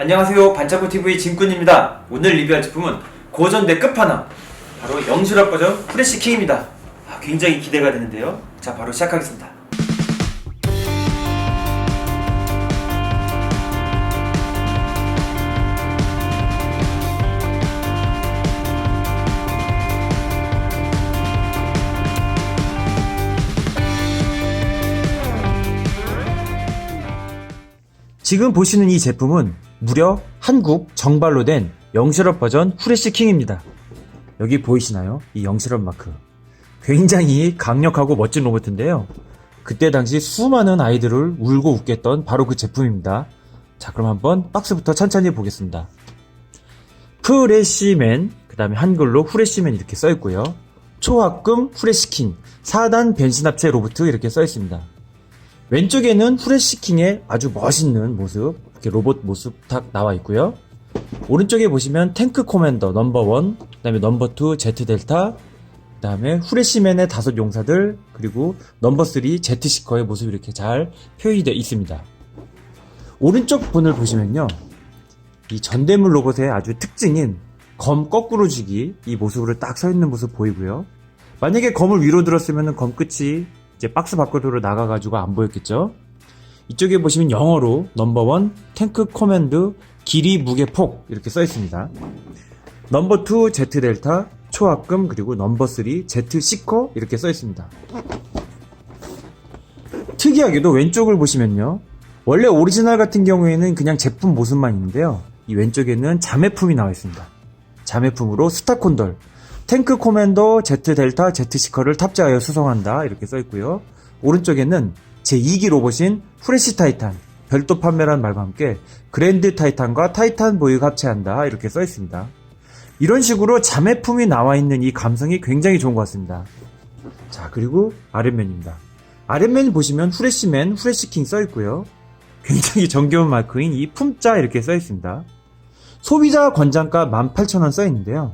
안녕하세요, 반짝고TV 진꾼입니다. 오늘 리뷰할 제품은 고전대 끝판왕, 바로 영실업 버전 후레쉬킹입니다. 굉장히 기대가 되는데요. 자, 바로 시작하겠습니다. 지금 보시는 이 제품은 무려 한국 정발로 된 영실업 버전 후레쉬킹입니다. 여기 보이시나요? 이 영실업 마크. 굉장히 강력하고 멋진 로봇인데요. 그때 당시 수많은 아이들을 울고 웃게 했던 바로 그 제품입니다. 자, 그럼 한번 박스부터 천천히 보겠습니다. 프레쉬맨, 그 다음에 한글로 후레쉬맨 이렇게 써있고요. 초합금 후레쉬킹, 4단 변신합체 로봇 이렇게 써있습니다. 왼쪽에는 후레쉬킹의 아주 멋있는 모습, 이렇게 로봇 모습 딱 나와 있고요. 오른쪽에 보시면 탱크 코맨더 넘버 1, 그 다음에 넘버 2 제트 델타, 그 다음에 후레쉬맨의 5 용사들, 그리고 넘버 3 제트 시커의 모습이 이렇게 잘 표현이 되어 있습니다. 오른쪽 분을 보시면요, 이 전대물 로봇의 아주 특징인 검 거꾸로 쥐기, 이 모습으로 딱 서 있는 모습 보이고요. 만약에 검을 위로 들었으면 검 끝이 이제 박스 밖으로 나가가지고 안 보였겠죠. 이쪽에 보시면 영어로 넘버 1 탱크 코맨드 길이 무게 폭 이렇게 써 있습니다. 넘버 2 제트 델타 초합금, 그리고 넘버 3 제트 시커 이렇게 써 있습니다. 특이하게도 왼쪽을 보시면요, 원래 오리지널 같은 경우에는 그냥 제품 모습만 있는데요, 이 왼쪽에는 자매품이 나와 있습니다. 자매품으로 스타콘돌 탱크 코맨더 제트 델타 제트 시커를 탑재하여 수송한다 이렇게 써있고요. 오른쪽에는 제2기 로봇인 후레쉬 타이탄, 별도 판매라는 말과 함께 그랜드 타이탄과 타이탄 보이가 합체한다 이렇게 써있습니다. 이런 식으로 자매품이 나와있는 이 감성이 굉장히 좋은 것 같습니다. 자, 그리고 아랫면입니다. 아랫면 보시면 후레쉬맨, 후레쉬킹 써있고요. 굉장히 정겨운 마크인 이 품자 이렇게 써있습니다. 소비자 권장가 18,000원 써있는데요,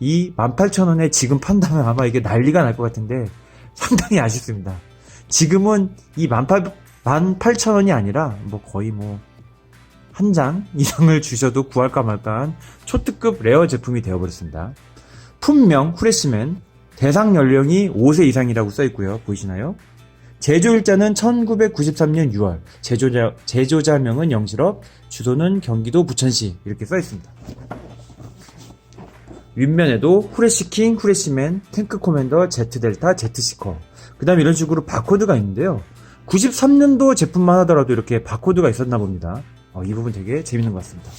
이 18,000원에 지금 판다면 아마 이게 난리가 날 것 같은데 상당히 아쉽습니다. 지금은 이 18,000원이 아니라 거의 한 장 이상을 주셔도 구할까 말까한 초특급 레어 제품이 되어버렸습니다. 품명 후레쉬맨, 대상 연령이 5세 이상이라고 써있고요. 보이시나요? 제조일자는 1993년 6월, 제조자명은 영실업, 주소는 경기도 부천시 이렇게 써있습니다. 윗면에도 후레쉬킹, 후레쉬맨, 탱크 코맨더, 제트 델타, 제트 시커, 그 다음에 이런 식으로 바코드가 있는데요, 93년도 제품만 하더라도 이렇게 바코드가 있었나 봅니다. 이 부분 되게 재밌는 것 같습니다.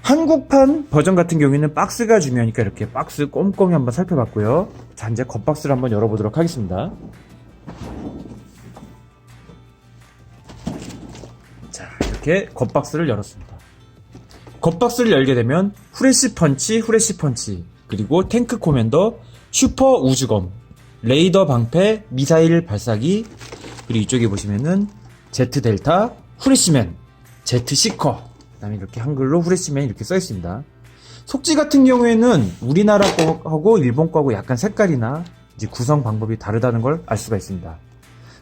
한국판 버전 같은 경우에는 박스가 중요하니까 이렇게 박스 꼼꼼히 한번 살펴봤고요. 자, 이제 겉박스를 한번 열어보도록 하겠습니다. 자, 이렇게 겉박스를 열었습니다. 겉박스를 열게 되면 후레쉬 펀치, 그리고 탱크 코맨더, 슈퍼 우주검, 레이더 방패, 미사일 발사기, 그리고 이쪽에 보시면은 제트 델타, 후레쉬맨, 제트 시커, 그 다음에 이렇게 한글로 후레쉬맨 이렇게 써 있습니다. 속지 같은 경우에는 우리나라 거하고 일본 거하고 약간 색깔이나 이제 구성 방법이 다르다는 걸 알 수가 있습니다.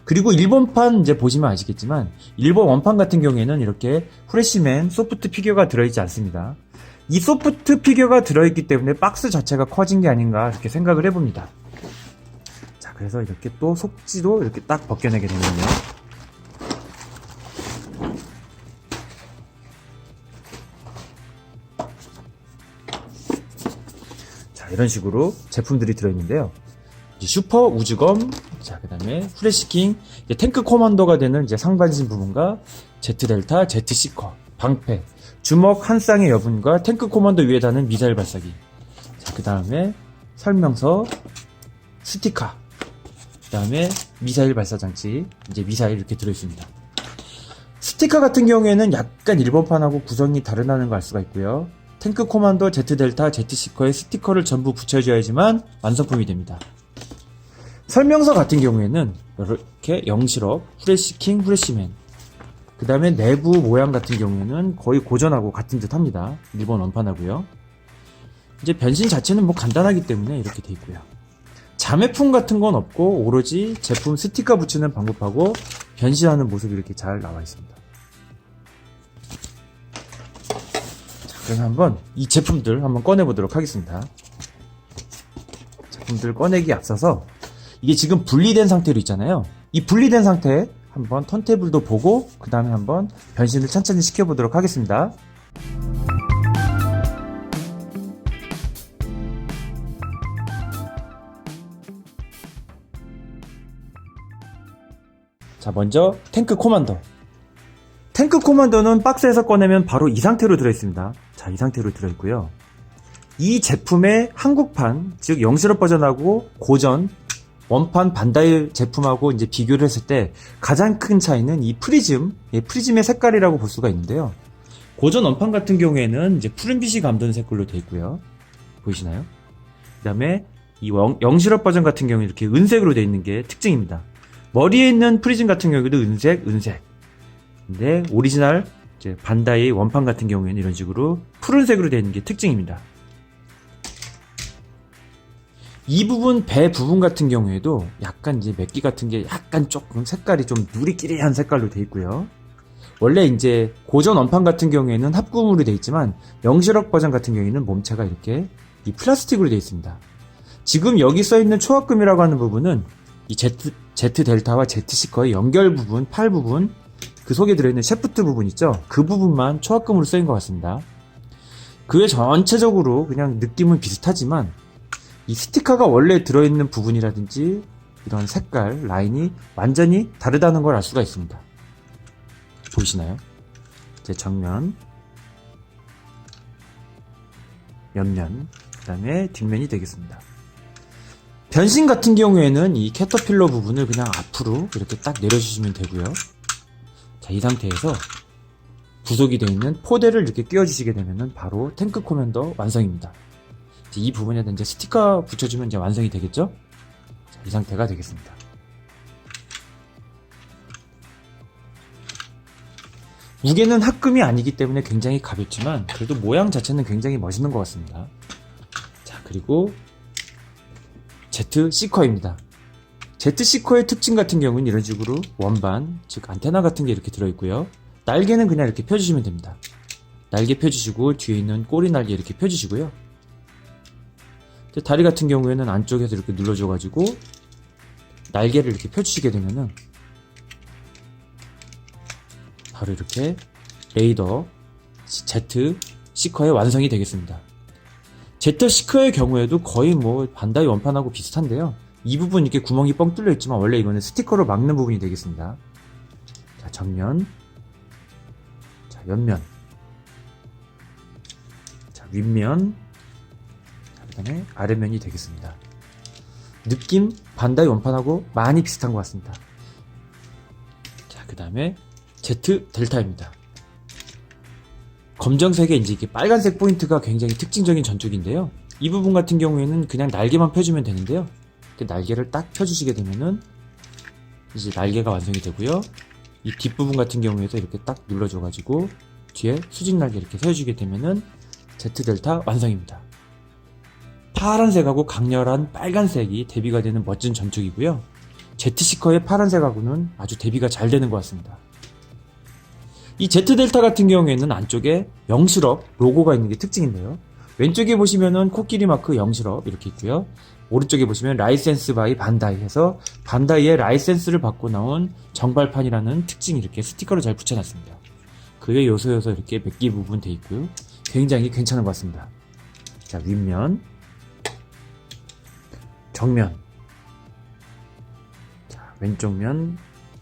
그리고 일본판 이제 보시면 아시겠지만, 일본 원판 같은 경우에는 이렇게 후레쉬맨 소프트 피규어가 들어있지 않습니다. 이 소프트 피규어가 들어있기 때문에 박스 자체가 커진 게 아닌가 이렇게 생각을 해봅니다. 자, 그래서 이렇게 또 속지도 이렇게 딱 벗겨내게 되면요, 자, 이런 식으로 제품들이 들어있는데요, 슈퍼 우주검, 자, 그 다음에 후레쉬킹, 탱크 코만더가 되는 이제 상반신 부분과 제트 델타, 제트 시커, 방패, 주먹 한 쌍의 여분과 탱크 코만더 위에 다는 미사일 발사기. 자, 그 다음에 설명서, 스티커, 그 다음에 미사일 발사 장치, 이제 미사일 이렇게 들어있습니다. 스티커 같은 경우에는 약간 일본판하고 구성이 다르다는 걸 알 수가 있고요. 탱크 코만더, 제트 델타, 제트 시커의 스티커를 전부 붙여줘야지만 완성품이 됩니다. 설명서 같은 경우에는 이렇게 영실업, 후레쉬킹, 후레쉬맨, 그 다음에 내부 모양 같은 경우에는 거의 고전하고 같은 듯 합니다. 일본 원판하고요. 이제 변신 자체는 간단하기 때문에 이렇게 돼 있고요. 자매품 같은 건 없고 오로지 제품 스티커 붙이는 방법하고 변신하는 모습이 이렇게 잘 나와 있습니다. 그러면 한번 이 제품들 한번 꺼내보도록 하겠습니다. 제품들 꺼내기 앞서서 이게 지금 분리된 상태로 있잖아요. 이 분리된 상태에 한번 턴테이블도 보고 그 다음에 한번 변신을 천천히 시켜보도록 하겠습니다. 자, 먼저 탱크 코만더. 탱크 코만더는 박스에서 꺼내면 바로 이 상태로 들어있습니다. 자, 이 상태로 들어있고요. 이 제품의 한국판, 즉 영실업 버전하고 고전 원판 반다이 제품하고 이제 비교를 했을 때 가장 큰 차이는 이 프리즘의 색깔이라고 볼 수가 있는데요. 고전 원판 같은 경우에는 이제 푸른빛이 감도는 색깔로 되어 있고요. 보이시나요? 그 다음에 이 영실업 버전 같은 경우는 이렇게 은색으로 되어 있는 게 특징입니다. 머리에 있는 프리즘 같은 경우에도 은색. 근데 오리지널 이제 반다이 원판 같은 경우에는 이런 식으로 푸른색으로 되어 있는 게 특징입니다. 이 부분, 배 부분 같은 경우에도 약간 이제 맥기 같은 게 약간 조금 색깔이 좀 누리끼리한 색깔로 되어 있고요. 원래 이제 고전 원판 같은 경우에는 합금으로 되어 있지만 영실업 버전 같은 경우에는 몸체가 이렇게 이 플라스틱으로 되어 있습니다. 지금 여기 써 있는 초합금이라고 하는 부분은 이 Z 델타와 Z 시커의 연결 부분, 팔 부분, 그 속에 들어있는 샤프트 부분 있죠? 그 부분만 초합금으로 쓰인 것 같습니다. 그 외 전체적으로 그냥 느낌은 비슷하지만 이 스티커가 원래 들어있는 부분이라든지 이런 색깔, 라인이 완전히 다르다는 걸 알 수가 있습니다. 보이시나요? 이제 정면, 옆면, 그 다음에 뒷면이 되겠습니다. 변신 같은 경우에는 이 캐터필러 부분을 그냥 앞으로 이렇게 딱 내려주시면 되고요. 자, 이 상태에서 부속이 되어 있는 포대를 이렇게 끼워주시게 되면 바로 탱크 코맨더 완성입니다. 이 부분에다 이제 스티커 붙여주면 이제 완성이 되겠죠? 자, 이 상태가 되겠습니다. 무게는 합금이 아니기 때문에 굉장히 가볍지만 그래도 모양 자체는 굉장히 멋있는 것 같습니다. 자, 그리고 Z 시커입니다. Z 시커의 특징 같은 경우는 이런 식으로 원반, 즉 안테나 같은 게 이렇게 들어있고요. 날개는 그냥 이렇게 펴주시면 됩니다. 날개 펴주시고 뒤에 있는 꼬리 날개 이렇게 펴주시고요. 다리 같은 경우에는 안쪽에서 이렇게 눌러줘가지고 날개를 이렇게 펴주시게 되면은 바로 이렇게 레이더 Z 시커의 완성이 되겠습니다. Z 시커의 경우에도 거의 뭐 반다이 원판하고 비슷한데요. 이 부분 이렇게 구멍이 뻥 뚫려 있지만 원래 이거는 스티커로 막는 부분이 되겠습니다. 자, 정면, 자, 옆면, 자, 윗면, 그 다음에 아래면이 되겠습니다. 느낌 반다이 원판하고 많이 비슷한 것 같습니다. 자, 그 다음에 Z 델타입니다. 검정색에 이제 이렇게 빨간색 포인트가 굉장히 특징적인 전축인데요. 이 부분 같은 경우에는 그냥 날개만 펴주면 되는데요. 날개를 딱 펴주시게 되면은 이제 날개가 완성이 되고요. 이 뒷부분 같은 경우에도 이렇게 딱 눌러줘가지고 뒤에 수직 날개 이렇게 세워주게 되면은 Z 델타 완성입니다. 파란색하고 강렬한 빨간색이 대비가 되는 멋진 전축이고요. Z시커의 파란색하고는 아주 대비가 잘 되는 것 같습니다. 이 Z델타 같은 경우에는 안쪽에 영실업 로고가 있는 게 특징인데요. 왼쪽에 보시면은 코끼리 마크 영실업 이렇게 있고요. 오른쪽에 보시면 라이센스 바이 반다이 해서 반다이의 라이센스를 받고 나온 정발판이라는 특징이 이렇게 스티커로 잘 붙여놨습니다. 그 외 요소 이렇게 몇 개 부분 돼 있고요. 굉장히 괜찮은 것 같습니다. 자, 윗면, 정면, 자, 왼쪽면,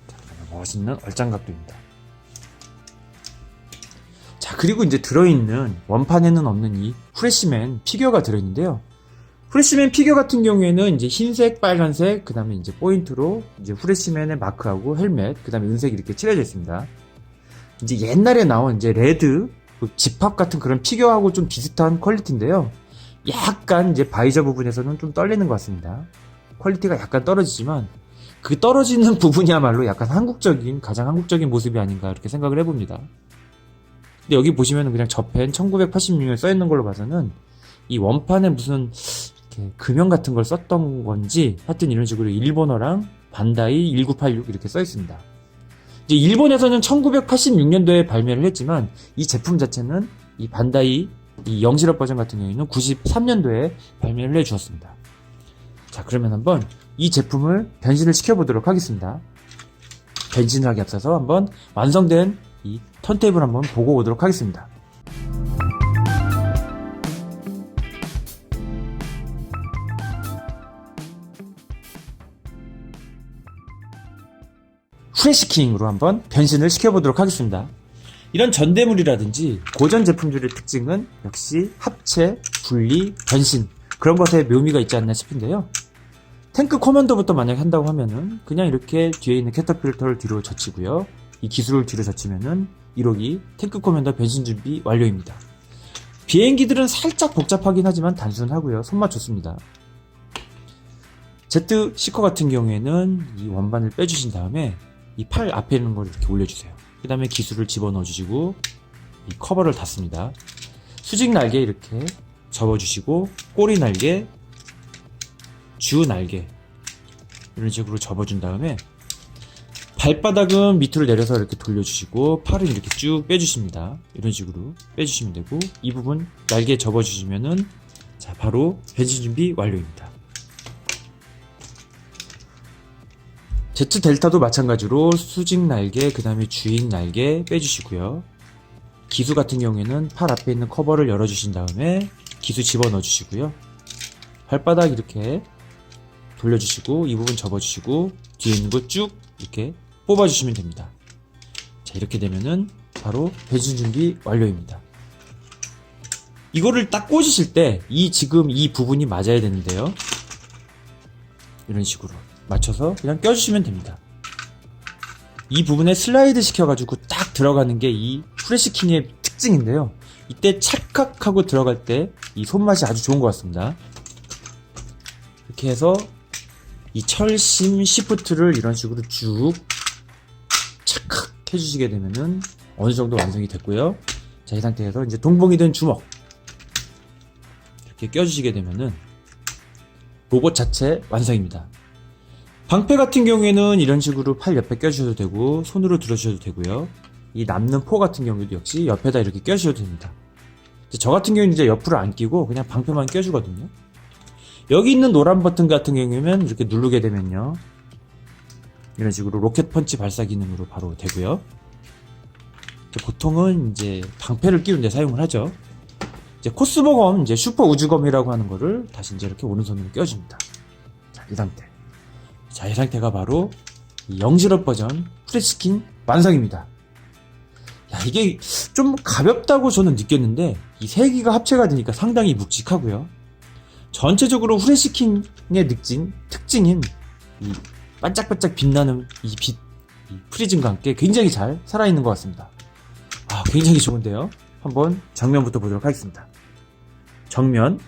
자, 멋있는 얼짱각도입니다. 자, 그리고 이제 들어있는 원판에는 없는 이 후레쉬맨 피규어가 들어있는데요. 후레쉬맨 피규어 같은 경우에는 이제 흰색, 빨간색, 그 다음에 이제 포인트로 이제 후레쉬맨의 마크하고 헬멧, 그 다음에 은색이 이렇게 칠해져 있습니다. 이제 옛날에 나온 이제 레드, 집합 같은 그런 피규어하고 좀 비슷한 퀄리티인데요. 약간 이제 바이저 부분에서는 좀 떨리는 것 같습니다. 퀄리티가 약간 떨어지지만 그 떨어지는 부분이야말로 약간 가장 한국적인 모습이 아닌가 이렇게 생각을 해봅니다. 근데 여기 보시면은 그냥 저펜 1986년 써있는 걸로 봐서는 이 원판에 무슨 이렇게 금형 같은 걸 썼던 건지 하여튼 이런 식으로 일본어랑 반다이 1986 이렇게 써있습니다. 이제 일본에서는 1986년도에 발매를 했지만 이 제품 자체는 이 반다이 이 영실업 버전 같은 경우에는 93년도에 발매를 해 주었습니다. 자, 그러면 한번 이 제품을 변신을 시켜보도록 하겠습니다. 변신을 하기 앞서서 한번 완성된 이 턴테이블 한번 보고 오도록 하겠습니다. 후레시킹으로 한번 변신을 시켜보도록 하겠습니다. 이런 전대물이라든지 고전 제품들의 특징은 역시 합체, 분리, 변신 그런 것에 묘미가 있지 않나 싶은데요. 탱크 커맨더부터 만약 한다고 하면은 그냥 이렇게 뒤에 있는 캐터필터를 뒤로 젖히고요. 이 기술을 뒤로 젖히면은 1호기 탱크 커맨더 변신 준비 완료입니다. 비행기들은 살짝 복잡하긴 하지만 단순하고요. 손맛 좋습니다. 제트 시커 같은 경우에는 이 원반을 빼주신 다음에 이 팔 앞에 있는 걸 이렇게 올려주세요. 그 다음에 기술을 집어넣어 주시고 이 커버를 닫습니다. 수직 날개 이렇게 접어주시고 꼬리 날개, 주 날개 이런 식으로 접어준 다음에 발바닥은 밑으로 내려서 이렇게 돌려주시고 팔을 이렇게 쭉 빼주십니다. 이런 식으로 빼주시면 되고 이 부분 날개 접어주시면은 자 바로 변신 준비 완료입니다. 제트 델타도 마찬가지로 수직 날개, 그 다음에 주익 날개 빼주시고요. 기수 같은 경우에는 팔 앞에 있는 커버를 열어주신 다음에 기수 집어넣어 주시고요. 발바닥 이렇게 돌려주시고 이 부분 접어주시고 뒤에 있는 거 쭉 이렇게 뽑아주시면 됩니다. 자, 이렇게 되면은 바로 변신 준비 완료입니다. 이거를 딱 꽂으실 때 지금 이 부분이 맞아야 되는데요. 이런 식으로 맞춰서 그냥 껴주시면 됩니다. 이 부분에 슬라이드 시켜가지고 딱 들어가는 게 이 후레시킹의 특징인데요. 이때 찰칵하고 들어갈 때 이 손맛이 아주 좋은 것 같습니다. 이렇게 해서 이 철심 시프트를 이런 식으로 쭉 찰칵 해주시게 되면은 어느 정도 완성이 됐고요. 자, 이 상태에서 이제 동봉이 된 주먹 이렇게 껴주시게 되면은 로봇 자체 완성입니다. 방패 같은 경우에는 이런 식으로 팔 옆에 껴주셔도 되고 손으로 들어주셔도 되고요. 이 남는 포 같은 경우도 역시 옆에다 이렇게 껴주셔도 됩니다. 저 같은 경우는 이제 옆으로 안 끼고 그냥 방패만 껴주거든요. 여기 있는 노란 버튼 같은 경우에는 이렇게 누르게 되면요. 이런 식으로 로켓 펀치 발사 기능으로 바로 되고요. 보통은 이제 방패를 끼우는 데 사용을 하죠. 이제 코스모검, 이제 슈퍼 우주검이라고 하는 거를 다시 이제 이렇게 오른손으로 껴줍니다. 자, 이 상태. 자, 이 상태가 바로 이 영실업 버전 후레시킹 완성입니다. 야, 이게 좀 가볍다고 저는 느꼈는데 이 세 개가 합체가 되니까 상당히 묵직하고요. 전체적으로 후레시킹의 특징인 이 반짝반짝 빛나는 이 프리즘과 함께 굉장히 잘 살아있는 것 같습니다. 아, 굉장히 좋은데요. 한번 정면부터 보도록 하겠습니다. 정면,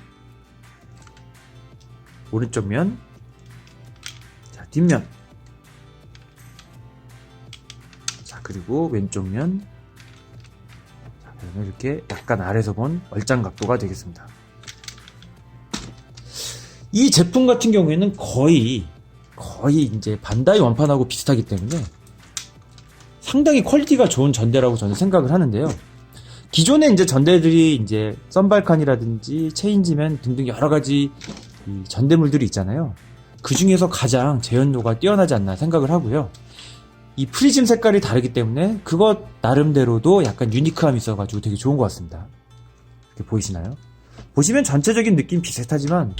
오른쪽 면, 자, 뒷면, 자, 그리고 왼쪽 면, 자, 그러면 이렇게 약간 아래서 본 얼짱 각도가 되겠습니다. 이 제품 같은 경우에는 거의 이제 반다이 원판하고 비슷하기 때문에 상당히 퀄리티가 좋은 전대라고 저는 생각을 하는데요. 기존의 이제 전대들이 이제 썬발칸이라든지 체인지맨 등등 여러 가지 이 전대물들이 있잖아요. 그 중에서 가장 재현도가 뛰어나지 않나 생각을 하고요. 이 프리즘 색깔이 다르기 때문에 그것 나름대로도 약간 유니크함이 있어가지고 되게 좋은 것 같습니다. 이렇게 보이시나요? 보시면 전체적인 느낌 비슷하지만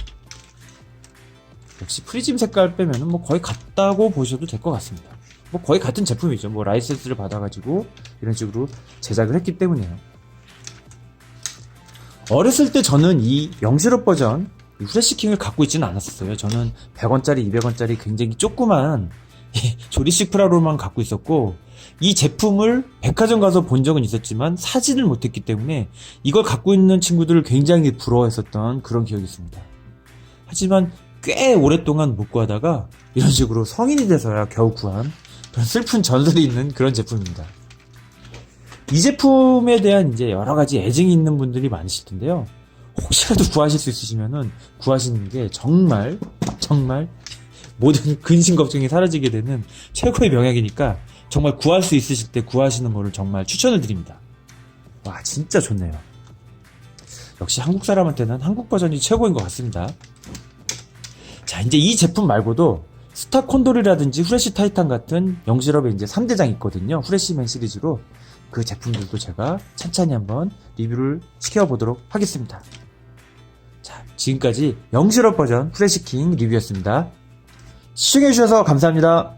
역시 프리즘 색깔 빼면은 뭐 거의 같다고 보셔도 될 것 같습니다. 뭐 거의 같은 제품이죠. 뭐 라이센스를 받아가지고 이런 식으로 제작을 했기 때문에요. 어렸을 때 저는 이 영실업 버전 후레시킹을 갖고 있지는 않았었어요. 저는 100원짜리, 200원짜리 굉장히 조그만 조리식 프라로만 갖고 있었고 이 제품을 백화점 가서 본 적은 있었지만 사지를 못했기 때문에 이걸 갖고 있는 친구들을 굉장히 부러워했었던 그런 기억이 있습니다. 하지만 꽤 오랫동안 못 구하다가 이런 식으로 성인이 돼서야 겨우 구한 그런 슬픈 전설이 있는 그런 제품입니다. 이 제품에 대한 이제 여러 가지 애증이 있는 분들이 많으실 텐데요. 혹시라도 구하실 수 있으시면은 구하시는 게 정말 모든 근심 걱정이 사라지게 되는 최고의 명약이니까 정말 구할 수 있으실 때 구하시는 거를 정말 추천을 드립니다. 와, 진짜 좋네요. 역시 한국 사람한테는 한국 버전이 최고인 것 같습니다. 자, 이제 이 제품 말고도 스타 콘돌이라든지 후레쉬 타이탄 같은 영실업에 이제 3대장 있거든요. 후레쉬맨 시리즈로. 그 제품들도 제가 찬찬히 한번 리뷰를 시켜보도록 하겠습니다. 자, 지금까지 영실업 버전 후레쉬킹 리뷰였습니다. 시청해주셔서 감사합니다.